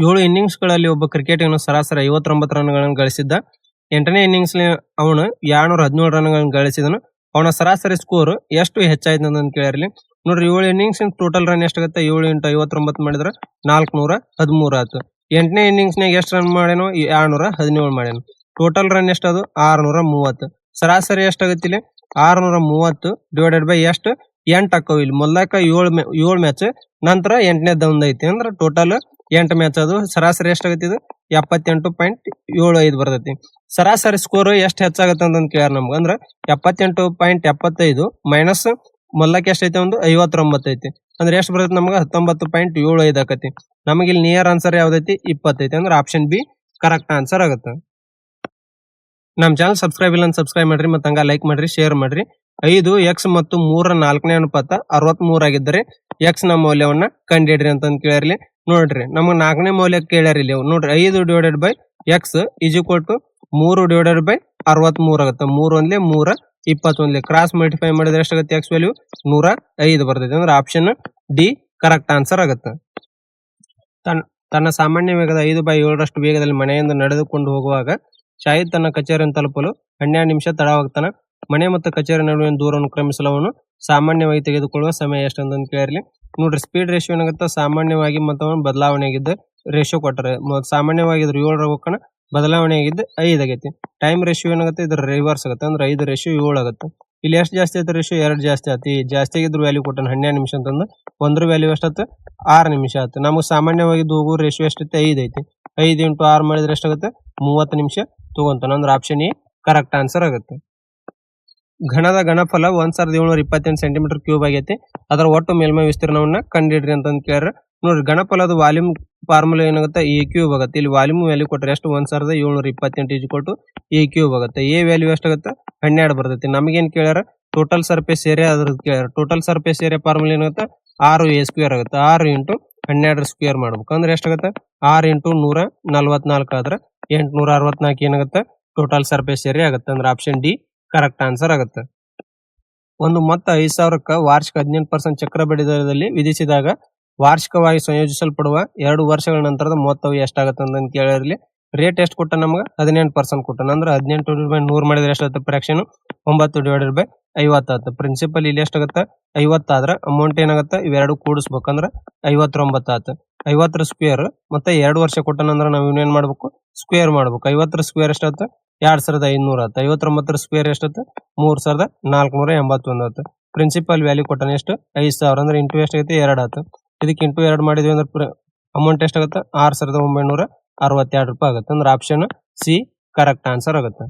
7 ಇನ್ನಿಂಗ್ಸ್ಗಳಲ್ಲಿ ಒಬ್ಬ ಕ್ರಿಕೆಟಿಗನು ಸರಾಸರಿ 59 ರನ್ಗಳನ್ನು ಗಳಿಸಿದ್ದ. 8ನೇ ಇನ್ನಿಂಗ್ಸ್ ಅವನು 217 ರನ್ಗಳನ್ನು ಗಳಿಸಿದನು. ಅವನ ಸರಾಸರಿ ಸ್ಕೋರ್ ಎಷ್ಟು ಹೆಚ್ಚಾಯ್ತು ಅಂತ ಕೇಳಿರಲಿ. ನೋಡ್ರಿ 7 ಇನ್ನಿಂಗ್ಸ್ ಟೋಟಲ್ ರನ್ ಎಷ್ಟಾಗುತ್ತೆ? 7 × 59 ಮಾಡಿದ್ರೆ 413 ಆಯ್ತು. 8ನೇ ಇನ್ನಿಂಗ್ಸ್ನಾಗ ಎಷ್ಟು ರನ್ ಮಾಡ್ಯಾನೋ? 217 ಮಾಡ್ಯಾನ. ಟೋಟಲ್ ರನ್ ಎಷ್ಟದು? 630. ಸರಾಸರಿ ಎಷ್ಟಾಗುತ್ತೆ ಇಲ್ಲಿ? 630 ಡಿವೈಡೆಡ್ ಬೈ ಎಷ್ಟು? 8 ಹಾಕವು. ಇಲ್ಲಿ ಮೊದಲಕ 7 ಮ್ಯಾಚ್, ನಂತರ 8ನೇದ ಒಂದ್ ಐತಿ, ಅಂದ್ರೆ ಟೋಟಲ್ 8 ಮ್ಯಾಚ್. ಅದು ಸರಾಸರಿ ಎಷ್ಟಾಗತ್ತೆ? ಇದು 78.75 ಬರ್ತೈತಿ. ಸರಾಸರಿ ಸ್ಕೋರ್ ಎಷ್ಟು ಹೆಚ್ಚಾಗತ್ತೆ ಅಂತ ಕೇಳ್ಯಾರ ನಮ್ಗೆ. ಅಂದ್ರೆ 78.75 ಮೈನಸ್ ಮೊದಲಕ್ಕೆ ಎಷ್ಟೈತಿ? ಒಂದು 59 ಐತಿ. ಅಂದ್ರೆ ಎಷ್ಟು ಬರ್ತೈತಿ ನಮ್ಗೆ? 19.75 ಆಕತಿ. ನಮಗೆ ಇಲ್ಲಿ ನಿಯರ್ ಆನ್ಸರ್ ಯಾವ್ದೈತಿ? 20 ಐತಿ. ಅಂದ್ರೆ ಆಪ್ಷನ್ ಬಿ ಕರೆಕ್ಟ್ ಆನ್ಸರ್ ಆಗುತ್ತೆ. ನಮ್ಮ ಚಾನಲ್ ಸಬ್ಸ್ಕ್ರೈಬ್ ಇಲ್ಲ ಅಂತ ಸಬ್ಸ್ಕ್ರೈಬ್ ಮಾಡ್ರಿ, ಮತ್ತೆ ಹಂಗ ಲೈಕ್ ಮಾಡ್ರಿ, ಶೇರ್ ಮಾಡ್ರಿ. 5x ಮತ್ತು 3 ರ 4ನೇ ಅನುಪಾತ 63 ಆಗಿದ್ದರೆ x ನ ಮೌಲ್ಯವನ್ನ ಕಂಡುಹಿಡ್ರಿ ಅಂತ ಕೇಳಿರ್ಲಿ. ನೋಡ್ರಿ ನಮ್ಗೆ 4ನೇ ಮೌಲ್ಯ ಕೇಳ್ಯಾರ ಇಲ್ಲಿ. ನೋಡ್ರಿ 5 divided by x is equal to 3 divided by 63 ಆಗುತ್ತೆ. 3 ಒಂದ್ಲೆ 3 21 ಕ್ರಾಸ್ ಮಲ್ಟಿಫೈ ಮಾಡಿದ್ರೆ ಎಷ್ಟಾಗುತ್ತೆ? x ವ್ಯಾಲ್ಯೂ 105 ಬರ್ತೈತಿ. ಅಂದ್ರೆ ಆಪ್ಷನ್ ಡಿ ಕರೆಕ್ಟ್ ಆನ್ಸರ್ ಆಗುತ್ತೆ. ತನ್ನ ಸಾಮಾನ್ಯ ವೇಗದ 5/7 ವೇಗದಲ್ಲಿ ಮನೆಯಿಂದ ನಡೆದುಕೊಂಡು ಹೋಗುವಾಗ ಶಾಹಿದ್ ತನ್ನ ಕಚೇರಿಯನ್ನು ತಲುಪಲು 12 ನಿಮಿಷ ತಡವಾಗ್ತಾನೆ. ಮನೆ ಮತ್ತು ಕಚೇರಿ ನಡುವಿನ ದೂರವನ್ನು ಕ್ರಮಿಸಲು ಅವನು ಸಾಮಾನ್ಯವಾಗಿ ತೆಗೆದುಕೊಳ್ಳುವ ಸಮಯ ಎಷ್ಟು ಅಂತ ಕೇಳಿರ್ಲಿ. ನೋಡ್ರಿ ಸ್ಪೀಡ್ ರೇಷಿಯೋ ಏನಾಗುತ್ತೆ? ಸಾಮಾನ್ಯವಾಗಿ ಮತ್ತು ಅವನು ಬದಲಾವಣೆ ಆಗಿದ್ದು ರೇಷಿಯೋ ಕೊಟ್ಟರೆ ಸಾಮಾನ್ಯವಾಗಿ 7 ಹೋಗೋಣ, ಬದಲಾವಣೆ ಆಗಿದ್ದು 5 ಆಗೈತಿ. ಟೈಮ್ ರೇಷಿಯೋ ಏನಾಗುತ್ತೆ? ಇದ್ರ ರಿವರ್ಸ್ ಆಗುತ್ತೆ, ಅಂದ್ರೆ 5:7 ಆಗುತ್ತೆ. ಇಲ್ಲಿ ಎಷ್ಟು ಜಾಸ್ತಿ ಆಯ್ತು? ರೇಷಿಯೋ 2 ಜಾಸ್ತಿ ಆಯ್ತು. ಜಾಸ್ತಿ ಆಗಿದ್ರು ವ್ಯಾಲ್ಯೂ ಕೊಟ್ಟನು 12 ನಿಮಿಷ ಅಂತಂದು. ಒಂದ್ರ ವ್ಯಾಲ್ಯೂ ಎಷ್ಟಾಯ್ತು? 6 ನಿಮಿಷ ಆಯ್ತು. ನಮಗೆ ಸಾಮಾನ್ಯವಾಗಿ ಹೋಗೋ ರೇಷಿಯೋ ಎಷ್ಟೈತೆ? 5 ಐತಿ. 5 × 6 ಮಾಡಿದ್ರೆ ಎಷ್ಟಾಗುತ್ತೆ? 30 ನಿಮಿಷ ತಗೊಂತಾನ. ಅಂದ್ರೆ ಆಪ್ಷನ್ ಎ ಕರೆಕ್ಟ್ ಆನ್ಸರ್ ಆಗುತ್ತೆ. ಘನದ ಘನಫಲ 1728 ಸೆಂಟಿಮೀಟರ್ ಕ್ಯೂಬ್ ಆಗೈತಿ. ಅದರ ಒಟ್ಟು ಮೇಲ್ಮೈ ವಿಸ್ತೀರ್ಣವನ್ನ ಕಂಡುಹಿಡ್ರಿ ಅಂತ ಕೇಳ್ರ. ನೋಡ್ರಿ ಘನಫಲದ ವಾಲ್ಯೂಮ್ ಫಾರ್ಮುಲಾ ಏನಾಗುತ್ತೆ? ಎ ಕ್ಯೂಬ್ ಆಗುತ್ತೆ. ಇಲ್ಲಿ ವಾಲ್ಯೂಮ್ ವ್ಯಾಲ್ಯೂ ಕೊಟ್ಟರೆ ಎಷ್ಟು? 1728 ಎ ಕ್ಯೂಬ್ ಆಗುತ್ತೆ. ಎ ವ್ಯಾಲ್ಯೂ ಎಷ್ಟಾಗುತ್ತೆ? 12 ಬರ್ತೈತಿ. ನಮಗೇನ್ ಕೇಳ್ಯಾರ? ಟೋಟಲ್ ಸರ್ಫೇಸ್ ಏರಿಯಾ ಅದ್ರದ್ದು ಕೇಳ್ಯಾರ. ಟೋಟಲ್ ಸರ್ಫೇಸ್ ಏರಿಯಾ ಫಾರ್ಮುಲಾ ಏನಾಗುತ್ತೆ? 6a² ಆಗುತ್ತೆ. 6 × 12 ಸ್ಕ್ವೇರ್ ಮಾಡ್ಬೇಕು. ಅಂದ್ರೆ ಎಷ್ಟಾಗುತ್ತೆ? 6 × 144 ಆದ್ರೆ 864 ಏನಾಗುತ್ತೆ? ಟೋಟಲ್ ಸರ್ಫೇಸ್ ಏರಿಯಾ ಆಗುತ್ತೆ. ಅಂದ್ರೆ ಆಪ್ಷನ್ ಡಿ ಕರೆಕ್ಟ್ ಆನ್ಸರ್ ಆಗುತ್ತೆ. ಒಂದು ಮೊತ್ತ 5,000ಕ್ಕೆ ವಾರ್ಷಿಕ 18% ಚಕ್ರಬಡ್ಡಿ ದರದಲ್ಲಿ ವಿಧಿಸಿದಾಗ ವಾರ್ಷಿಕವಾಗಿ ಸಂಯೋಜಿಸಲ್ಪಡುವ 2 ವರ್ಷಗಳ ನಂತರದ ಮೊತ್ತವು ಎಷ್ಟಾಗುತ್ತೆ ಅಂತ ಕೇಳಿರ್ಲಿ. ರೇಟ್ ಎಷ್ಟು ಕೊಟ್ಟ? ನಮ್ಗೆ 18% ಕೊಟ್ಟಾನ. ಅಂದ್ರೆ 18/100 ಮಾಡಿದ್ರೆ ಎಷ್ಟಾಗುತ್ತೆ? ಫ್ರಾಕ್ಷನ್ 9 ಡಿವೈಡೆಡ್ ಬೈ 50 ಆಗುತ್ತೆ. ಪ್ರಿನ್ಸಿಪಲ್ ಇಲ್ಲಿ ಎಷ್ಟಾಗುತ್ತೆ? 50 ಆದ್ರೆ ಅಮೌಂಟ್ ಏನಾಗುತ್ತೆ? ಇವೆರಡು ಕೂಡಿಸ್ಬೇಕಂದ್ರೆ 59 ಆಗುತ್ತೆ. 50 ಸ್ಕ್ವೇರ್ ಮತ್ತೆ 2 ವರ್ಷ ಕೊಟ್ಟನಂದ್ರೆ ನಾವು ಇನ್ನೇನ್ ಮಾಡ್ಬೇಕು? ಸ್ಕ್ವೇರ್ ಮಾಡ್ಬೇಕು. 50 ಸ್ಕ್ವೇರ್ ಎಷ್ಟಾಗುತ್ತೆ? 2500 ಆಗುತ್ತೆ. 59 ಸ್ಕ್ವೇರ್ ಎಷ್ಟಾಗುತ್ತೆ? 3481 ಆಗುತ್ತೆ. ಪ್ರಿನ್ಸಿಪಲ್ ವ್ಯಾಲ್ಯೂ ಕೊಟ್ಟಾನ ಎಷ್ಟು? 5,000. ಅಂದ್ರೆ ಇಂಟು ಎಷ್ಟಾಗುತ್ತೆ? 2 ಆಗುತ್ತೆ. ಇದಕ್ಕೆ ಇಂಟು 2 ಮಾಡಿದ್ವಿ ಅಂದ್ರೆ ಅಮೌಂಟ್ ಎಷ್ಟಾಗುತ್ತೆ? 6,962 ರೂಪಾಯಿ ಆಗುತ್ತೆ. ಅಂದ್ರೆ ಆಪ್ಷನ್ ಸಿ ಕರೆಕ್ಟ್ ಆನ್ಸರ್ ಆಗುತ್ತೆ.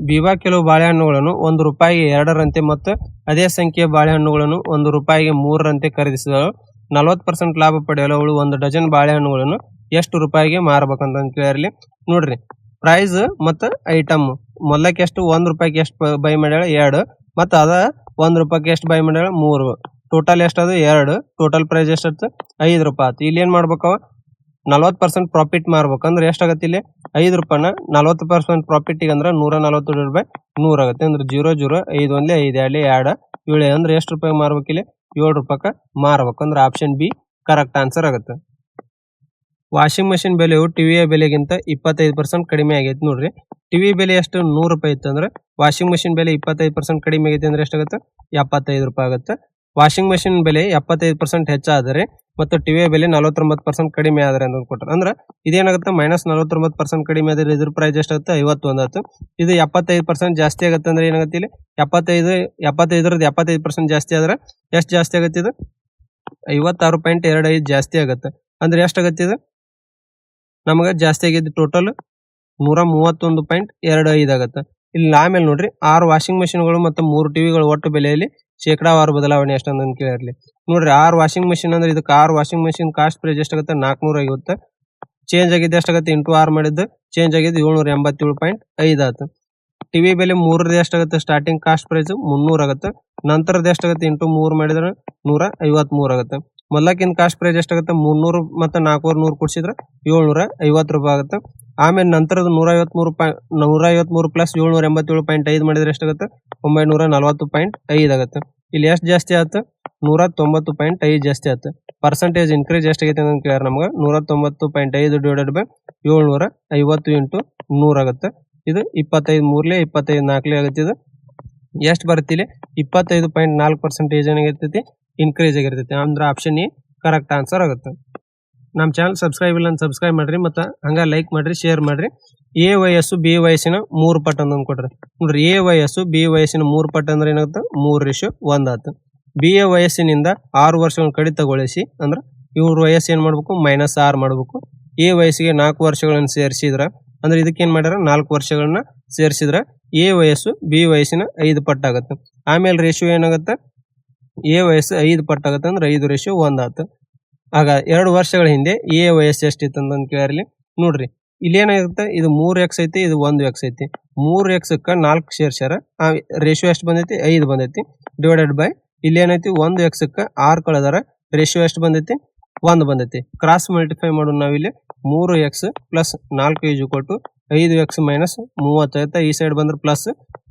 ಬಿವಾ ಕೆಲವು ಬಾಳೆಹಣ್ಣುಗಳನ್ನು ₹1 2ರಂತೆ ಮತ್ತು ಅದೇ ಸಂಖ್ಯೆಯ ಬಾಳೆಹಣ್ಣುಗಳನ್ನು ₹1 3ರಂತೆ ಖರೀದಿಸಿದಳು. 40% ಲಾಭ ಪಡೆಯಲು ಅವಳು 1 ಡಜನ್ ಬಾಳೆಹಣ್ಣುಗಳನ್ನು ಎಷ್ಟು ರೂಪಾಯಿಗೆ ಮಾರಬೇಕಂತ ಕೇಳಿರ್ಲಿ. ನೋಡ್ರಿ ಪ್ರೈಸ್ ಮತ್ತು ಐಟಮ್ ಮೊದಲಕ್ಕೆ ಎಷ್ಟು? ₹1 ಎಷ್ಟು ಬೈ ಮಾಡ್ಯಾಳ? 2. ಮತ್ತು ಅದ ₹1 ಎಷ್ಟು ಬೈ ಮಾಡ್ಯಾಳ? 3. ಟೋಟಲ್ ಎಷ್ಟದು? 2. ಟೋಟಲ್ ಪ್ರೈಸ್ ಎಷ್ಟಾಯ್ತು? ₹5 ಆಯ್ತು. ಇಲ್ಲಿ ಏನ್ ಮಾಡ್ಬೇಕವ? 40% ಪ್ರಾಫಿಟ್ ಮಾರ್ಬೇಕಂದ್ರೆ ಎಷ್ಟಾಗತ್ತೆ? ಇಲ್ಲಿ ₹5 40% ಪ್ರಾಫಿಟ್ ಅಂದ್ರೆ 140/100 ಆಗುತ್ತೆ. ಅಂದ್ರೆ 0 0 5 1 5 2 2 7 ಅಂದ್ರೆ ಎಷ್ಟು ರೂಪಾಯಿ ಮಾರ್ಬೇಕು? ಇಲ್ಲಿ ₹7 ಮಾರ್ಬೇಕು. ಅಂದ್ರೆ ಆಪ್ಷನ್ ಬಿ ಕರೆಕ್ಟ್ ಆನ್ಸರ್ ಆಗುತ್ತೆ. ವಾಷಿಂಗ್ ಮಷಿನ್ ಬೆಲೆಯು ಟಿವಿಯ ಬೆಲೆಗಿಂತ 25% ಕಡಿಮೆ ಆಗೈತೆ. ನೋಡ್ರಿ ಟಿವಿ ಬೆಲೆ ಎಷ್ಟು? ₹100 ಇತ್ತು ಅಂದ್ರೆ ವಾಷಿಂಗ್ ಮಷಿನ್ ಬೆಲೆ 25% ಕಡಿಮೆ ಆಗೈತೆ ಅಂದ್ರೆ ಎಷ್ಟಾಗುತ್ತೆ? ₹75 ಆಗುತ್ತೆ. ವಾಷಿಂಗ್ ಮಷಿನ್ ಬೆಲೆ 75% ಹೆಚ್ಚಾದರೆ ಮತ್ತು ಟಿವಿಯ ಬೆಲೆ 49% ಕಡಿಮೆ ಆದರೆ ಅಂತ ಕೊಟ್ಟರೆ, ಅಂದ್ರೆ ಇದೇನಾಗುತ್ತೆ? -49% ಕಡಿಮೆ ಆದರೆ ಇದ್ರ ಪ್ರೈಸ್ ಎಷ್ಟಾಗುತ್ತೆ? 51 ಆಗುತ್ತೆ. ಇದು 75% ಜಾಸ್ತಿ ಆಗುತ್ತೆ ಅಂದ್ರೆ ಏನಾಗುತ್ತೆ? ಇಲ್ಲಿ 75% ಜಾಸ್ತಿ ಆದ್ರೆ ಎಷ್ಟು ಜಾಸ್ತಿ ಆಗುತ್ತೆ? ಇದು 56.25 ಜಾಸ್ತಿ ಆಗುತ್ತೆ. ಅಂದ್ರೆ ಎಷ್ಟಾಗತ್ತೆ? ಇದು ನಮಗೆ ಜಾಸ್ತಿ ಆಗಿದ್ದು ಟೋಟಲ್ 131.25 ಆಗುತ್ತೆ. ಇಲ್ಲಿ ಆಮೇಲೆ ನೋಡ್ರಿ 6 ವಾಷಿಂಗ್ ಮಷಿನ್ಗಳು ಮತ್ತು 3 ಟಿವಿಗಳು ಒಟ್ಟು ಬೆಲೆಯಲ್ಲಿ ಶೇಕಡಾವಾರು ಬದಲಾವಣೆ ಎಷ್ಟಂತ ಕೇಳಿರ್ಲಿ. ನೋಡ್ರಿ 6 ವಾಷಿಂಗ್ ಮಷಿನ್ ಅಂದ್ರೆ ಇದಕ್ಕೆ 6 ವಾಷಿಂಗ್ ಮಷಿನ್ ಕಾಸ್ಟ್ ಪ್ರೈಸ್ ಎಷ್ಟಾಗುತ್ತೆ? 450. ಚೇಂಜ್ ಆಗಿದ್ದು ಎಷ್ಟಾಗುತ್ತೆ? ಇಂಟು 6 ಮಾಡಿದ್ದು ಚೇಂಜ್ ಆಗಿದ್ದು 787.5 ಆಯ್ತು. ಟಿವಿ ಬೆಲೆ 3 ಎಷ್ಟಾಗುತ್ತೆ? ಸ್ಟಾರ್ಟಿಂಗ್ ಕಾಸ್ಟ್ ಪ್ರೈಸ್ 300 ಆಗುತ್ತೆ. ನಂತರದ ಎಷ್ಟಾಗುತ್ತೆ? ಇಂಟು 3 ಮಾಡಿದ್ರೆ 153 ಆಗುತ್ತೆ. ಮೊದಲಕ್ಕಿಂತ ಕಾಸ್ಟ್ ಪ್ರೈಸ್ ಎಷ್ಟಾಗುತ್ತೆ? 300 ಮತ್ತು 400 100 ಕೂಡಿಸಿದ್ರೆ ₹750 ಆಗುತ್ತೆ. ಆಮೇಲೆ ನಂತರದ 153 ಪ್ಲಸ್ 787.5 ಮಾಡಿದ್ರೆ ಎಷ್ಟಾಗುತ್ತೆ? 940.5 ಆಗುತ್ತೆ. ಇಲ್ಲಿ ಎಷ್ಟು ಜಾಸ್ತಿ ಆಗುತ್ತೆ? 190.5 ಜಾಸ್ತಿ ಆಯ್ತು. ಪರ್ಸೆಂಟೇಜ್ ಇನ್ಕ್ರೀಸ್ ಎಷ್ಟಾಗೈತೆ ಅಂತ ಕೇಳ್ಯಾರ ನಮ್ಗೆ 190.5 ಡಿವೈಡೆಡ್ ಬೈ 750 ಇಂಟು 100 ಆಗುತ್ತೆ. ಇದು 25 3 25 4 ಆಗುತ್ತೆ. ಇದು ಎಷ್ಟು ಬರುತ್ತೆ ಇಲ್ಲಿ 25.4% ಏನಾಗಿರ್ತೈತಿ ಇನ್ಕ್ರೀಸ್ ಆಗಿರ್ತೈತಿ. ಅಂದ್ರೆ ಆಪ್ಷನ್ ಎ ಕರೆಕ್ಟ್ ಆನ್ಸರ್ ಆಗುತ್ತೆ. ನಮ್ಮ ಚಾನಲ್ ಸಬ್ಸ್ಕ್ರೈಬ್ ಇಲ್ಲ ಅಂತ ಸಬ್ಸ್ಕ್ರೈಬ್ ಮಾಡ್ರಿ, ಮತ್ತು ಹಂಗ ಲೈಕ್ ಮಾಡ್ರಿ, ಶೇರ್ ಮಾಡ್ರಿ. ಎ ವಯಸ್ಸು ಬಿ ವಯಸ್ಸಿನ 3 ಪಟ್ಟು ಅಂತ ಕೊಡ್ರಿ. ನೋಡ್ರಿ, ಎ ವಯಸ್ಸು ಬಿ ವಯಸ್ಸಿನ 3 ಪಟ್ಟು ಅಂದ್ರೆ ಏನಾಗುತ್ತೆ 3:1 ಆಯ್ತು. ಬಿ ಎ ವಯಸ್ಸಿನಿಂದ 6 ವರ್ಷಗಳನ್ನು ಕಡಿತಗೊಳಿಸಿ ಅಂದ್ರೆ ಇವ್ರ ವಯಸ್ಸು ಏನ್ ಮಾಡ್ಬೇಕು -6 ಮಾಡ್ಬೇಕು. ಎ ವಯಸ್ಸಿಗೆ 4 ವರ್ಷಗಳನ್ನು ಸೇರಿಸಿದ್ರ ಅಂದ್ರೆ ಇದಕ್ಕೆ ಏನ್ ಮಾಡ್ಯಾರ 4 ವರ್ಷಗಳನ್ನ ಸೇರಿಸಿದ್ರ ಎ ವಯಸ್ಸು ಬಿ ವಯಸ್ಸಿನ 5 ಪಟ್ಟಾಗತ್ತೆ. ಆಮೇಲೆ ರೇಷಿಯೋ ಏನಾಗುತ್ತೆ ಎ ವಯಸ್ಸು 5 ಪಟ್ಟಾಗತ್ತೆ ಅಂದ್ರೆ 5:1 ಆಯ್ತು. ಆಗ 2 ವರ್ಷಗಳ ಹಿಂದೆ ಎ ವಯಸ್ಸು ಎಷ್ಟಿತ್ತು ಅಂತ ಕೇಳಿರ್ಲಿ. ನೋಡ್ರಿ, ಇಲ್ಲಿ ಏನಾಗುತ್ತೆ ಇದು 3x ಐತಿ, ಇದು 1x ಐತಿ. 3x 4 ಸೇರ್ಸ್ಯಾರ, ರೇಷಿಯೋ ಎಷ್ಟು ಬಂದೈತಿ 5 ಬಂದೈತಿ. ಡಿವೈಡೆಡ್ ಬೈ ಇಲ್ಲಿ ಏನೈತಿ 1x 6 ಕಳೆದಾರ, ರೇಷಿಯೋ ಎಷ್ಟು ಬಂದೈತಿ 1 ಬಂದೈತಿ. ಕ್ರಾಸ್ ಮಲ್ಟಿಫೈ ಮಾಡೋಣ ನಾವಿಲ್ಲಿ 3x plus 4 is equal to 5x minus 30 ಆಯ್ತಾ. ಈ ಸೈಡ್ ಬಂದ್ರೆ plus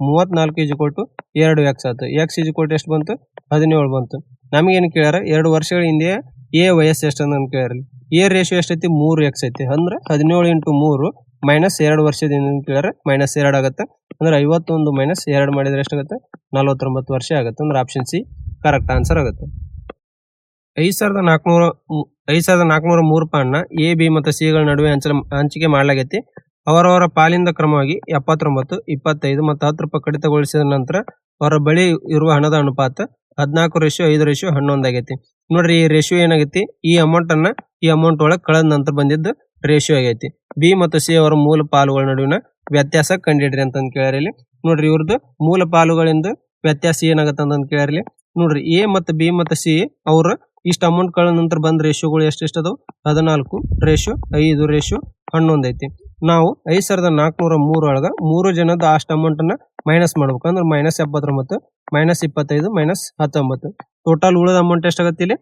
34 is equal to 2x ಆಯ್ತು. x ಈಸ್ ಈಕ್ವಲ್ ಟು ಎಷ್ಟು ಬಂತು 17 ಬಂತು. ನಮಗೇನು ಕೇಳ್ಯಾರ 2 ವರ್ಷಗಳ ಹಿಂದೆ ಎ ವಯಸ್ಸು ಎಷ್ಟು ಅಂತ ಕೇಳ್ಯಾರ. ಎ ರೇಷಿಯೋ ಎಷ್ಟೈತಿ 3x ಐತಿ. ಅಂದ್ರೆ 17 ಇಂಟು 3 ಮೈನಸ್ 2 ವರ್ಷದಿಂದ ಕೇಳ್ಯಾರ, -2 ಆಗುತ್ತೆ. ಅಂದ್ರೆ 51 ಮೈನಸ್ 2 ಮಾಡಿದ್ರೆ ಎಷ್ಟಾಗುತ್ತೆ 49 ವರ್ಷ ಆಗುತ್ತೆ. ಅಂದ್ರೆ ಆಪ್ಷನ್ ಸಿ ಕರೆಕ್ಟ್ ಆನ್ಸರ್ ಆಗುತ್ತೆ. 5403 ಪಾಣ್ಣ ಎ ಬಿ ಮತ್ತು ಸಿ ಗಳ ನಡುವೆ ಹಂಚಿಕೆ ಮಾಡಲಾಗೈತಿ. ಅವರವರ ಪಾಲಿಂದ ಕ್ರಮವಾಗಿ 79, 25 ಮತ್ತು 10 ರೂಪಾಯಿ ಕಡಿತಗೊಳಿಸಿದ ನಂತರ ಅವರ ಬಳಿ ಇರುವ ಹಣದ ಅನುಪಾತ 14:5:11 ಆಗೈತಿ. ನೋಡ್ರಿ, ಈ ರೇಷಿಯೋ ಏನಾಗೈತಿ ಈ ಅಮೌಂಟ್ ಒಳಗೆ ಕಳೆದ ನಂತರ ಬಂದಿದ್ದು ರೇಷಿಯೋ ಆಗೈತಿ. ಬಿ ಮತ್ತು ಸಿ ಅವರ ಮೂಲ ಪಾಲುಗಳ ನಡುವಿನ ವ್ಯತ್ಯಾಸ ಕಂಡಿಡ್ರಿ ಅಂತ ಕೇಳ್ಯಾರ. ಇಲ್ಲಿ ನೋಡ್ರಿ, ಇವ್ರದ್ದು ಮೂಲ ಪಾಲುಗಳಿಂದ ವ್ಯತ್ಯಾಸ ಏನಾಗತ್ತ ಅಂತ ಕೇಳ್ಯಾರ. ನೋಡ್ರಿ, ಎ ಮತ್ತು ಬಿ ಮತ್ತು ಸಿ ಅವ್ರ ಇಷ್ಟ ಅಮೌಂಟ್ ಕಳೆದ ನಂತರ ಬಂದ ರೇಷಿಯೋಗಳು ಎಷ್ಟು ಅದಾವ 14:5:11 ಐತಿ. ನಾವು 5403 ಒಳಗ 3 ಜನದ ಅಷ್ಟು ಅಮೌಂಟ್ ಅನ್ನ ಮೈನಸ್ ಮಾಡ್ಬೇಕು. ಅಂದ್ರೆ -79 -25 -19 ಟೋಟಲ್ ಉಳಿದ ಅಮೌಂಟ್ ಎಷ್ಟಾಗತ್ತೆ ಇಲ್ಲಿ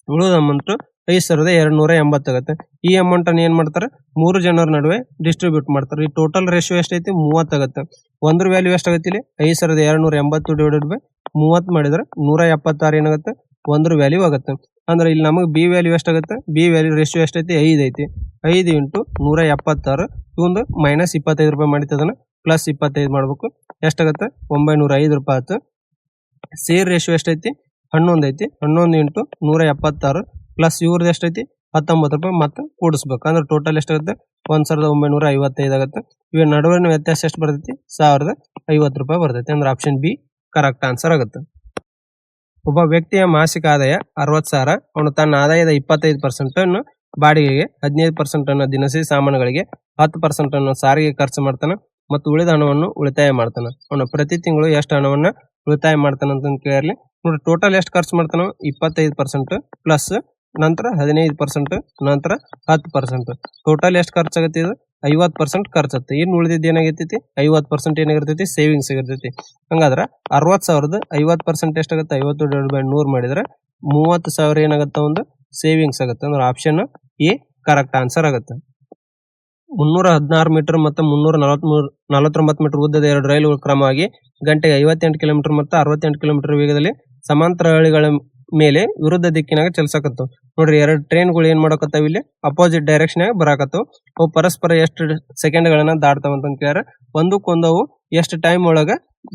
ಉಳಿದ ಅಮೌಂಟ್ 5280 ಆಗುತ್ತೆ. ಈ ಅಮೌಂಟ್ ಅನ್ನು ಏನ್ ಮಾಡ್ತಾರೆ 3 ಜನರ ನಡುವೆ ಡಿಸ್ಟ್ರಿಬ್ಯೂಟ್ ಮಾಡ್ತಾರೆ. ಈ ಟೋಟಲ್ ರೇಷಿಯೋ ಎಷ್ಟೈತಿ 30 ಆಗುತ್ತೆ. ಒಂದ್ರ ವ್ಯಾಲ್ಯೂ ಎಷ್ಟಾಗತ್ತೆ ಇಲ್ಲಿ 5280 ಡಿವೈಡೆಡ್ ಬೈ 30 ಮಾಡಿದ್ರೆ 176 ಏನಾಗುತ್ತೆ ಒಂದ್ರ ವ್ಯಾಲ್ಯೂ ಆಗುತ್ತೆ. ಅಂದ್ರೆ ಇಲ್ಲಿ ನಮಗೆ ಬಿ ವ್ಯಾಲ್ಯೂ ಎಷ್ಟಾಗುತ್ತೆ ಬಿ ವ್ಯಾಲ್ಯೂ ರೇಷಿಯೋ ಎಷ್ಟೈತಿ 5 ಐತಿ. 5 ಇಂಟು 176 ಇವಂದು -25 ರೂಪಾಯಿ ಮಾಡಿತ್ತು, ಅದನ್ನ +25 ಮಾಡ್ಬೇಕು. ಎಷ್ಟಾಗತ್ತೆ 905 ರೂಪಾಯಿ ಆಯ್ತು. ಸೇರ್ ರೇಷಿಯೋ ಎಷ್ಟೈತಿ 11 ಐತಿ. 11 ಇಂಟು 176 ಪ್ಲಸ್ ಇವ್ರದ್ದು ಎಷ್ಟೈತಿ 19 ರೂಪಾಯಿ ಮತ್ತೆ ಕೂಡಿಸ್ಬೇಕು. ಅಂದ್ರೆ ಟೋಟಲ್ ಎಷ್ಟಾಗುತ್ತೆ 1955 ಆಗುತ್ತೆ. ಇವ ನಡುವಿನ ವ್ಯತ್ಯಾಸ ಎಷ್ಟು ಬರ್ತೈತಿ 1050 ರೂಪಾಯಿ ಬರ್ತೈತಿ. ಅಂದ್ರೆ ಆಪ್ಷನ್ ಬಿ ಕರೆಕ್ಟ್ ಆನ್ಸರ್ ಆಗುತ್ತೆ. ಒಬ್ಬ ವ್ಯಕ್ತಿಯ ಮಾಸಿಕ ಆದಾಯ 60,000. ಅವನು ತನ್ನ ಆದಾಯದ 25% ಅನ್ನು ಬಾಡಿಗೆಗೆ, 15% ಅನ್ನು ದಿನಸಿ ಸಾಮಾನುಗಳಿಗೆ, 10% ಅನ್ನು ಸಾರಿಗೆ ಖರ್ಚು ಮಾಡ್ತಾನೆ ಮತ್ತು ಉಳಿದ ಹಣವನ್ನು ಉಳಿತಾಯ ಮಾಡ್ತಾನೆ. ಅವನು ಪ್ರತಿ ತಿಂಗಳು ಎಷ್ಟು ಹಣವನ್ನ ಉಳಿತಾಯ ಮಾಡ್ತಾನೆ ಅಂತ ಕೇಳಲಿ. ನೋಡಿ, ಟೋಟಲ್ ಎಷ್ಟು ಖರ್ಚು ಮಾಡ್ತಾನ 25% ಪ್ಲಸ್ ನಂತರ 15% ನಂತರ 10%. ಟೋಟಲ್ ಎಷ್ಟು ಖರ್ಚಾಗತ್ತೆ ಇದು 50% ಖರ್ಚಾಗುತ್ತೆ. ಇನ್ನು ಉಳಿದಿದ್ದು ಏನಾಗೈತಿ 50% ಏನಾಗಿರ್ತೈತಿ ಸೇವಿಂಗ್ಸ್ ಆಗಿರ್ತೈತಿ. ಹಂಗಾದ್ರೆ 60,000 50% ಎಷ್ಟಾಗುತ್ತೆ 50/100 ಮಾಡಿದ್ರೆ 30,000 ಏನಾಗುತ್ತೆ ಒಂದು ಸೇವಿಂಗ್ಸ್ ಆಗುತ್ತೆ. ಅಂದ್ರೆ ಆಪ್ಷನ್ ಎ ಕರೆಕ್ಟ್ ಆನ್ಸರ್ ಆಗುತ್ತೆ. 316 ಮೀಟರ್ ಮತ್ತು 349 ಮೀಟರ್ ಉದ್ದದ 2 ರೈಲುಗಳು ಕ್ರಮವಾಗಿ ಗಂಟೆಗೆ 58 ಕಿಲೋಮೀಟರ್ ಮತ್ತು 68 ಕಿಲೋಮೀಟರ್ ವೇಗದಲ್ಲಿ ಸಮಾಂತರ ಹಳಿಗಳ ಮೇಲೆ ವಿರುದ್ಧ ದಿಕ್ಕಿನಾಗ ಚಲಿಸಕತ್ತವ. ನೋಡ್ರಿ, 2 ಟ್ರೈನ್ಗಳು ಏನ್ ಮಾಡಕತ್ತಾವ ಇಲ್ಲಿ ಅಪೋಸಿಟ್ ಡೈರೆಕ್ಷನ್ ಬರಾಕತ್ತವ. ಅವು ಪರಸ್ಪರ ಎಷ್ಟು ಸೆಕೆಂಡ್ಗಳನ್ನ ದಾಟ್ತಾವ ಅಂತ ಕೇಳ್ಯಾರ. ಒಂದಕ್ಕೊಂದವು ಎಷ್ಟು ಟೈಮ್ ಒಳಗ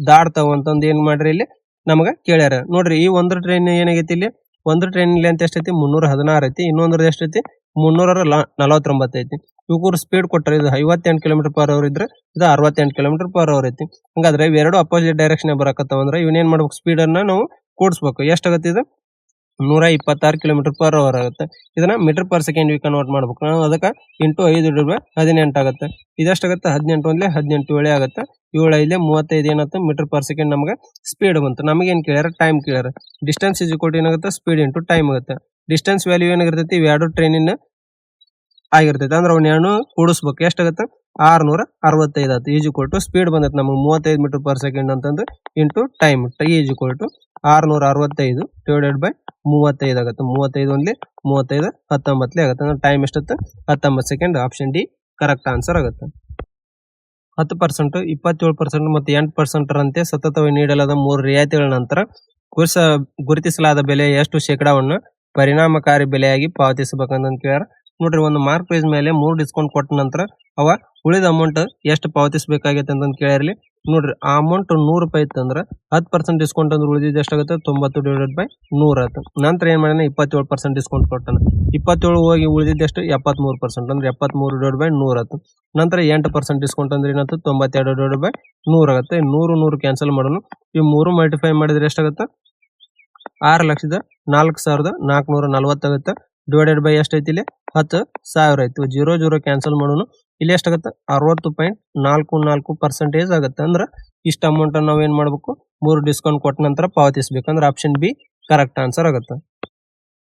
ದಾಟ್ತಾವ ಅಂತಂದು ಏನ್ ಮಾಡ್ರಿ ಇಲ್ಲಿ ನಮಗ ಕೇಳ್ಯಾರ. ನೋಡ್ರಿ, ಈ ಒಂದು ಟ್ರೈನ್ ಏನಾಗೈತಿ ಇಲ್ಲಿ ಒಂದು ಟ್ರೈನ್ ಲೆಂತ್ ಎಷ್ಟೈತಿ 316 ಐತಿ. ಇನ್ನೊಂದ್ರದ್ದು ಎಷ್ಟೈತಿ 349 ಐತಿ. ಇವ್ರು ಸ್ಪೀಡ್ ಕೊಟ್ಟರೆ ಇದು 58 km/h ಇದ್ರೆ ಇದು 68 km/h ಐತಿ. ಹಂಗಾದ್ರೆ ಇವೆರಡು ಅಪೋಸಿಟ್ ಡೈರೆಕ್ಷನ್ ಬರಾಕತ್ತಾವ ಅಂದ್ರೆ ಇವನೇನ್ ಮಾಡ್ಬೇಕು ಸ್ಪೀಡ್ ಅನ್ನ ನಾವು ಕೂಡಿಸ್ಬೇಕು. ಎಷ್ಟಾಗತ್ತೆ ಇದು 126 km/h ಆಗುತ್ತೆ. ಇದನ್ನ ಮೀಟರ್ ಪರ್ ಸೆಕೆಂಡ್ ಕನ್ವರ್ಟ್ ಮಾಡ್ಬೇಕು. ನಾವು ಅದಕ್ಕೆ ಇಂಟು 5/18 ಆಗುತ್ತೆ. ಇದೆಷ್ಟಾಗತ್ತೆ 18 ಒಂದ್ಲೆ 18 ಏಳೆ ಆಗುತ್ತೆ. 7 5 35 ಏನಾಗುತ್ತೆ ಮೀಟರ್ ಪರ್ ಸೆಕೆಂಡ್ ನಮಗೆ ಸ್ಪೀಡ್ ಬಂತು. ನಮಗೆ ಏನ್ ಕೇಳ್ಯಾರ ಟೈಮ್ ಕೇಳ್ಯಾರ. ಡಿಸ್ಟೆನ್ಸ್ ಇಸ್ ಈಕ್ವಲ್ ಟು ಏನಾಗುತ್ತೆ ಸ್ಪೀಡ್ ಇಂಟು ಟೈಮ್ ಆಗುತ್ತೆ. ಡಿಸ್ಟೆನ್ಸ್ ವ್ಯಾಲ್ಯೂ ಏನಾಗಿರ್ತೈತಿ ಇವೆರಡು ಟ್ರೈನಿನ ಆಗಿರ್ತೈತಿ. ಅಂದ್ರೆ ಅವ್ನ ಎರಡು ಕೂಡಿಸ್ಬೇಕು. ಎಷ್ಟಾಗತ್ತೆ 665 ಆಯ್ತು. ಈಸ್ ಈಕ್ವಲ್ ಟು ಸ್ಪೀಡ್ ಬಂದೈತೆ ನಮಗೆ 35 ಮೀಟರ್ ಪರ್ ಸೆಕೆಂಡ್ ಅಂತಂದ್ರೆ into time is equal to 665 divided by 35 ಆಗುತ್ತೆ. 35 ಒಂದ್ಲಿ 35 19 ಆಗುತ್ತೆ. ಅಂದ್ರೆ ಟೈಮ್ ಎಷ್ಟತ್ತೆ 19 second. Option D correct answer ಆಗುತ್ತೆ. 10%, 27% ಮತ್ತು 8% ರಂತೆ ಸತತವಾಗಿ ನೀಡಲಾದ 3 ರಿಯಾಯಿತಿಗಳ ನಂತರ ಗುರುಸ ಗುರುತಿಸಲಾದ ಬೆಲೆ ಎಷ್ಟು ಶೇಕಡಾವನ್ನು ಪರಿಣಾಮಕಾರಿ ಬೆಲೆಯಾಗಿ ಪಾವತಿಸಬೇಕಂತ ಕೇಳ್ಯಾರ. ನೋಡ್ರಿ, ಒಂದು ಮಾರ್ಕ್ ಪ್ರೈಸ್ ಮೇಲೆ 3 ಡಿಸ್ಕೌಂಟ್ ಕೊಟ್ಟ ನಂತರ ಅವ ಉಳಿದ ಅಮೌಂಟ್ ಎಷ್ಟು ಪಾವತಿಸಬೇಕಾಗೈತೆ ಅಂತ ಕೇಳ್ಯಾರಲ್ಲಿ. ನೋಡ್ರಿ, ಆ ಅಮೌಂಟ್ 100 ರೂಪಾಯಿ ಇತ್ತಂದ್ರ 10% ಡಿಸ್ಕೌಂಟ್ ಅಂದ್ರೆ ಉಳಿದಿದ್ದು ಎಷ್ಟಾಗುತ್ತೆ? 90/100 ಆಯ್ತು. ನಂತರ ಏನ್ ಮಾಡ್ಯಾನ? 27% ಡಿಸ್ಕೌಂಟ್ ಕೊಟ್ಟಾನ. 27 ಹೋಗಿ ಉಳಿದಿದ್ದು ಎಷ್ಟು? 73% ಅಂದ್ರೆ 73/100 ಆಯ್ತು. ನಂತರ 8% ಡಿಸ್ಕೌಂಟ್ ಅಂದ್ರೆ ಏನಾಯ್ತು? 92/100 ಆಗುತ್ತೆ. 100 ಕ್ಯಾನ್ಸಲ್ ಮಾಡೋಣ. ಇವು 3 ಮಲ್ಟಿಫೈ ಮಾಡಿದ್ರೆ ಎಷ್ಟಾಗುತ್ತೆ? 6,04,440 ಆಗುತ್ತೆ. ಡಿವೈಡೆಡ್ ಬೈ ಎಷ್ಟೈತಿ ಇಲ್ಲಿ? 10,000 ಆಯ್ತು. 0 ಕ್ಯಾನ್ಸಲ್ ಮಾಡೋಣ. ಇಲ್ಲಿ ಎಷ್ಟಾಗುತ್ತೆ? 60.44% ಆಗುತ್ತೆ. ಅಂದ್ರೆ ಇಷ್ಟು ಅಮೌಂಟ್ ನಾವು ಏನ್ ಮಾಡ್ಬೇಕು? 3 ಡಿಸ್ಕೌಂಟ್ ಕೊಟ್ಟ ನಂತರ ಪಾವತಿಸಬೇಕಂದ್ರೆ ಆಪ್ಷನ್ ಬಿ ಕರೆಕ್ಟ್ ಆನ್ಸರ್ ಆಗುತ್ತೆ.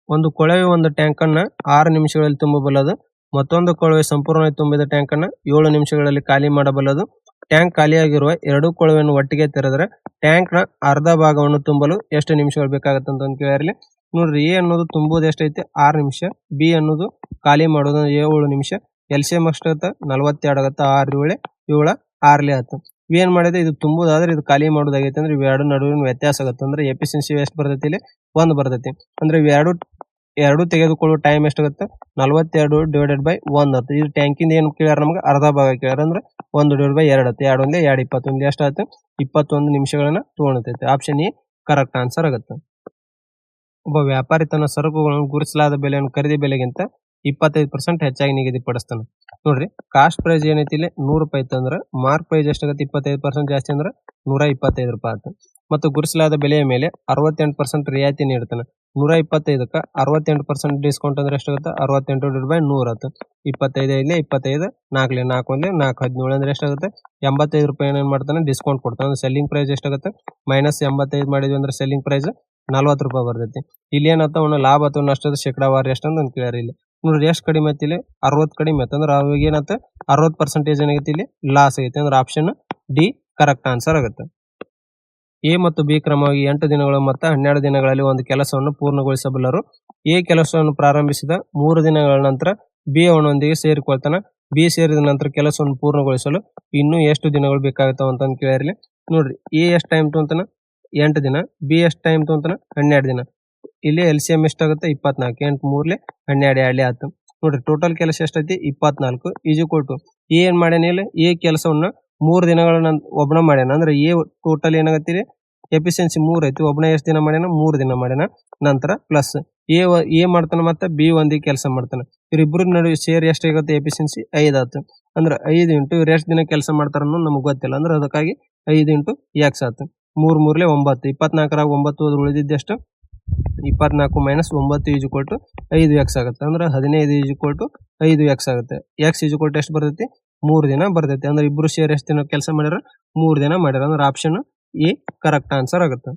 ಒಂದು ಕೊಳವೆ ಒಂದು ಟ್ಯಾಂಕ್ ಅನ್ನ 6 ನಿಮಿಷಗಳಲ್ಲಿ ತುಂಬಬಲ್ಲದು. ಮತ್ತೊಂದು ಕೊಳವೆ ಸಂಪೂರ್ಣವಾಗಿ ತುಂಬಿದ ಟ್ಯಾಂಕ್ ಅನ್ನ 7 ನಿಮಿಷಗಳಲ್ಲಿ ಖಾಲಿ ಮಾಡಬಲ್ಲದು. ಟ್ಯಾಂಕ್ ಖಾಲಿಯಾಗಿರುವ 2 ಕೊಳವೆಯನ್ನು ಒಟ್ಟಿಗೆ ತೆರೆದರೆ ಟ್ಯಾಂಕ್ ನ ಅರ್ಧ ಭಾಗವನ್ನು ತುಂಬಲು ಎಷ್ಟು ನಿಮಿಷಗಳು ಬೇಕಾಗುತ್ತೆ ಅಂತ ಕೇಳಿರಲಿ. ನೋಡ್ರಿ, ಎ ಅನ್ನೋದು ತುಂಬುವುದು ಎಷ್ಟೈತಿ? 6 ನಿಮಿಷ. ಬಿ ಅನ್ನೋದು ಖಾಲಿ ಮಾಡೋದು 7 ನಿಮಿಷ. LCM ಎಷ್ಟಾಗುತ್ತೆ? 42 ಆಗುತ್ತೆ. 6 7 7 6 ಆಯ್ತು. ಏನ್ ಮಾಡಿದೆ? ಇದು ತುಂಬುದಾದ್ರೆ ಇದು ಖಾಲಿ ಮಾಡೋದಾಗೈತೆ ಅಂದ್ರೆ ಇವೆರಡು ನಡುವಿನ ವ್ಯತ್ಯಾಸ ಆಗುತ್ತೆ. ಅಂದ್ರೆ ಎಫಿಷಿಯನ್ಸಿ ಎಷ್ಟು ಬರ್ತೈತಿ? ಇಲ್ಲಿ 1 ಬರ್ತೈತಿ. ಅಂದ್ರೆ ಎರಡು ತೆಗೆದುಕೊಳ್ಳುವ ಟೈಮ್ ಎಷ್ಟಾಗುತ್ತೆ? 42/1 ಆಯ್ತು. ಇದು ಟ್ಯಾಂಕಿಂದ ಏನು ಕೇಳ್ಯಾರ? ನಮ್ಗೆ ಅರ್ಧ ಭಾಗ ಕೇಳ್ಯಾರ. ಅಂದ್ರೆ 1/2 ಆಯ್ತು. 2 1 2 21 ಎಷ್ಟಾಯ್ತು? 21 ನಿಮಿಷಗಳನ್ನ ತಗೊಳ್ತೈತೆ. ಆಪ್ಷನ್ ಎ ಕರೆಕ್ಟ್ ಆನ್ಸರ್ ಆಗುತ್ತೆ. ಒಬ್ಬ ವ್ಯಾಪಾರಿ ತನ್ನ ಸರಕುಗಳನ್ನು ಗುರುತಿಸಲಾದ ಬೆಲೆಯನ್ನು ಖರೀದಿ ಬೆಲೆಗಿಂತ 25% ಹೆಚ್ಚಾಗಿ ನಿಗದಿಪಡಿಸ್ತಾನೆ. ನೋಡ್ರಿ, ಕಾಸ್ಟ್ ಪ್ರೈಸ್ ಏನೈತಿ ಇಲ್ಲಿ 100 ರೂಪಾಯಿ ಇತ್ತಂದ್ರ ಮಾರ್ಕ್ ಪ್ರೈಸ್ ಎಷ್ಟಾಗುತ್ತೆ? 25% ಜಾಸ್ತಿ ಅಂದ್ರೆ 125 ರೂಪಾಯಿ ಆಯ್ತು. ಮತ್ತು ಗುರುತಿಸಲಾದ ಬೆಲೆಯ ಮೇಲೆ 68% ರಿಯಾಯಿತಿ ನೀಡ್ತಾನೆ. 125ಕ್ಕೆ 68% ಡಿಸ್ಕೌಂಟ್ ಅಂದ್ರೆ ಎಷ್ಟಾಗುತ್ತೆ? 68/100 ಆಯ್ತು. 25 ಇಲ್ಲಿ 25 4 4 1 4 17 ಅಂದ್ರೆ ಎಷ್ಟಾಗುತ್ತೆ? 85 ರೂಪಾಯಿ ಏನ್ ಮಾಡ್ತಾನೆ? ಡಿಸ್ಕೌಂಟ್ ಕೊಡ್ತಾನೆ. ಅಂದ್ರೆ ಸೆಲ್ಲಿಂಗ್ ಪ್ರೈಸ್ ಎಷ್ಟಾಗುತ್ತೆ? -85 ಮಾಡಿದ್ವಿ ಅಂದ್ರೆ ಸೆಲ್ಲಿಂಗ್ ಪ್ರೈಸ್ 40 ರೂಪಾಯಿ ಬರ್ತೈತಿ. ಇಲ್ಲಿ ಏನತ್ತ ಅವನು ಲಾಭ ಅಥವಾ ನಷ್ಟದ ಶೇಕಡಾವಾರು ಎಷ್ಟು ಅಂತ ಕೇಳ್ಯಾರ. ಇಲ್ಲಿ ನೋಡ್ರಿ, ಎಷ್ಟು ಕಡಿಮೆ ಐತಿ? ಇಲ್ಲಿ 60 ಕಡಿಮೆ ಐತೆ. ಅಂದ್ರೆ ಅವಾಗ ಏನತ್ತ? 60% ಏನಾಗೈತಿ? ಇಲ್ಲಿ ಲಾಸ್ ಐತಿ. ಅಂದ್ರೆ ಆಪ್ಷನ್ ಡಿ ಕರೆಕ್ಟ್ ಆನ್ಸರ್ ಆಗುತ್ತೆ. ಎ ಮತ್ತು ಬಿ ಕ್ರಮವಾಗಿ 8 ದಿನಗಳು ಮತ್ತು 12 ದಿನಗಳಲ್ಲಿ ಒಂದು ಕೆಲಸವನ್ನು ಪೂರ್ಣಗೊಳಿಸಬಲ್ಲರು. ಎ ಕೆಲಸವನ್ನು ಪ್ರಾರಂಭಿಸಿದ 3 ದಿನಗಳ ನಂತರ ಬಿ ಅವನೊಂದಿಗೆ ಸೇರಿಕೊಳ್ತಾನೆ. ಬಿ ಸೇರಿದ ನಂತರ ಕೆಲಸವನ್ನು ಪೂರ್ಣಗೊಳಿಸಲು ಇನ್ನೂ ಎಷ್ಟು ದಿನಗಳು ಬೇಕಾಗುತ್ತವ ಅಂತ ಕೇಳಿರ್ಲಿ. ನೋಡ್ರಿ, ಎ ಎಷ್ಟು ಟೈಮ್ ತೊಗೊಂತಾನ? 8 ದಿನ. ಬಿ ಎಷ್ಟು ಟೈಮ್ ತೊಗೊಂತಾನ? 12 ದಿನ. ಇಲ್ಲಿ LCM ಎಷ್ಟಾಗುತ್ತೆ? 24. 8 3 12 2 ಆಯ್ತು. ನೋಡ್ರಿ, ಟೋಟಲ್ ಕೆಲಸ ಎಷ್ಟೈತಿ? 24 ಈಕ್ವಲ್ ಟು ಎ ಏನ್ ಮಾಡ್ಯಾನ? ಇಲ್ಲಿ ಎ ಕೆಲಸವನ್ನ 3 ದಿನಗಳ ಒಬ್ಬನ ಮಾಡ್ಯಾನ. ಅಂದ್ರೆ ಎ ಟೋಟಲ್ ಏನಾಗತ್ತೀರಿ? ಎಫಿಷಿಯನ್ಸಿ 3 ಐತಿ. ಒಬ್ಬನ ಎಷ್ಟು ದಿನ ಮಾಡ್ಯಾನ? 3 ದಿನ ಮಾಡ್ಯಾನ. ನಂತರ ಪ್ಲಸ್ ಎ ಮಾಡ್ತಾನ ಮತ್ತೆ ಬಿ ಒಂದಿಗೆ ಕೆಲಸ ಮಾಡ್ತಾನೆ. ಇವ್ರಿಬ್ರು ನಡುವೆ ಸೇರಿ ಎಷ್ಟಾಗುತ್ತೆ? ಎಫಿಷಿಯನ್ಸಿ 5 ಆಯ್ತು. ಅಂದ್ರೆ 5 ಇಂಟು ಇವ್ರು ಎಷ್ಟು ದಿನ ಕೆಲಸ ಮಾಡ್ತಾರ ಅನ್ನೋದು ನಮ್ಗೆ ಗೊತ್ತಿಲ್ಲ. ಅಂದ್ರೆ ಅದಕ್ಕಾಗಿ 5 ಇಂಟು x ಆಯ್ತು. 3 3 9. 24 9 ಹೋದ್ರೆ ಉಳಿದಿದ್ದೆಷ್ಟು? 24 ಮೈನಸ್ 9 ಈಕ್ವಲ್ ಟು 5x ಆಗುತ್ತೆ. ಅಂದ್ರೆ 15 ಈಕ್ವಲ್ ಟು 5x ಆಗುತ್ತೆ. x ಈಕ್ವಲ್ ಟು ಎಷ್ಟು ಬರ್ತೈತಿ? 3 ದಿನ ಬರ್ತೈತಿ. ಅಂದ್ರೆ ಇಬ್ರು ಸೇರಿ ಎಷ್ಟು ದಿನ ಕೆಲಸ ಮಾಡ್ಯಾರ? 3 ದಿನ ಮಾಡ್ಯಾರ. ಅಂದ್ರೆ ಆಪ್ಷನ್ ಎ ಕರೆಕ್ಟ್ ಆನ್ಸರ್ ಆಗುತ್ತೆ.